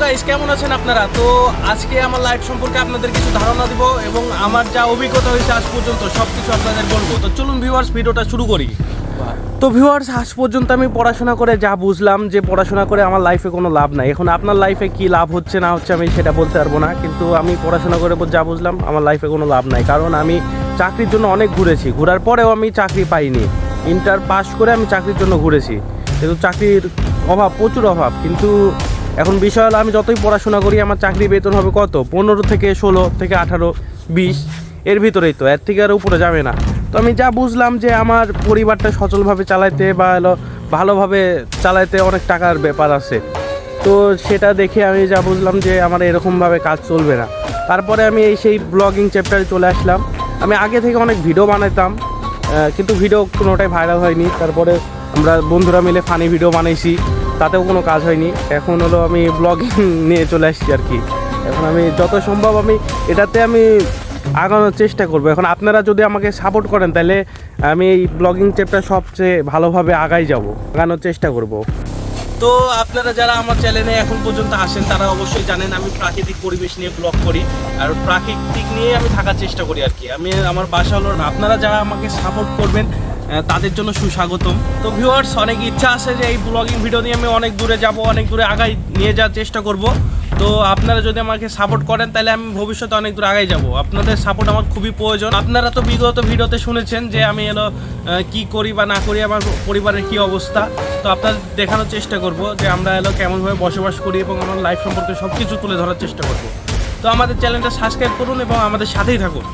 Guys, কেমন আছেন আপনারা? তো আজকে আমার লাইফ সম্পর্কে আপনাদের কিছু ধারণা দিব এবং আমার যা অভিজ্ঞতা হয়েছে আজ পর্যন্ত সবকিছু আপনাদের বলবো। তো চলুন ভিউয়ার্স, ভিডিওটা শুরু করি। তো ভিউয়ার্স, আজ পর্যন্ত আমি পড়াশোনা করে যা বুঝলাম যে পড়াশোনা করে আমার লাইফে কোনো লাভ নাই। এখন আপনার লাইফে কি লাভ হচ্ছে না হচ্ছে আমি সেটা বলতে পারবো না, কিন্তু আমি পড়াশোনা করে যা বুঝলাম আমার লাইফে কোনো লাভ নাই। কারণ আমি চাকরির জন্য অনেক ঘুরেছি, ঘোরার পরেও আমি চাকরি পাইনি। ইন্টার পাস করে আমি চাকরির জন্য ঘুরেছি, কিন্তু চাকরির অভাব, প্রচুর অভাব। কিন্তু এখন বিষয় হলো, আমি যতই পড়াশোনা করি আমার চাকরি বেতন হবে কত? 15 থেকে 16 থেকে 18, 20 এর ভিতরেই, তো এর থেকে আর উপরে যাবে না। তো আমি যা বুঝলাম যে আমার পরিবারটা সচলভাবে চালাইতে বা ভালোভাবে চালাইতে অনেক টাকার ব্যাপার আছে। তো সেটা দেখে আমি যা বুঝলাম যে আমার এরকমভাবে কাজ চলবে না। তারপরে আমি সেই ব্লগিং চ্যাপ্টারে চলে আসলাম। আমি আগে থেকে অনেক ভিডিও বানাইতাম, কিন্তু ভিডিও কোনোটাই ভাইরাল হয়নি। তারপরে আমরা বন্ধুরা মিলে ফানি ভিডিও বানাইছি, তাতেও কোনো কাজ হয়নি। এখন হলো আমি ব্লগিং নিয়ে চলে আসছি আর কি। এখন আমি যত সম্ভব আমি এটাতে আমি আগানোর চেষ্টা করবো। এখন আপনারা যদি আমাকে সাপোর্ট করেন তাহলে আমি এই ব্লগিং চ্যাপ্টার সবচেয়ে ভালোভাবে আগানোর চেষ্টা করব। তো আপনারা যারা আমার চ্যানেলে এখন পর্যন্ত আসেন তারা অবশ্যই জানেন আমি প্রাকৃতিক পরিবেশ নিয়ে ব্লগ করি, আর প্রাকৃতিক নিয়ে আমি থাকার চেষ্টা করি আর কি। আমার বাসা হলো, আপনারা যারা আমাকে সাপোর্ট করবেন তাদের জন্য সুস্বাগতম। তো ভিউয়ার্স, অনেক ইচ্ছা আছে যে এই ব্লগিং ভিডিও নিয়ে আমি অনেক দূরে যাব, অনেক দূরে আগাই নিয়ে যাওয়ার চেষ্টা করব। তো আপনারা যদি আমাকে সাপোর্ট করেন তাহলে আমি ভবিষ্যতে অনেক দূর আগাই যাব। আপনাদের সাপোর্ট আমার খুবই প্রয়োজন। আপনারা তো বিগত ভিডিওতে শুনেছেন যে আমি কি করি বা না করি, আমার পরিবারের কি অবস্থা। তো আপনাদের দেখানোর চেষ্টা করব যে আমরা কেমনভাবে বসবাস করি এবং আমার লাইফ সম্পর্কে সব কিছু তুলে ধরার চেষ্টা করব। তো আমাদের চ্যানেলটা সাবস্ক্রাইব করুন এবং আমাদের সাথেই থাকুন।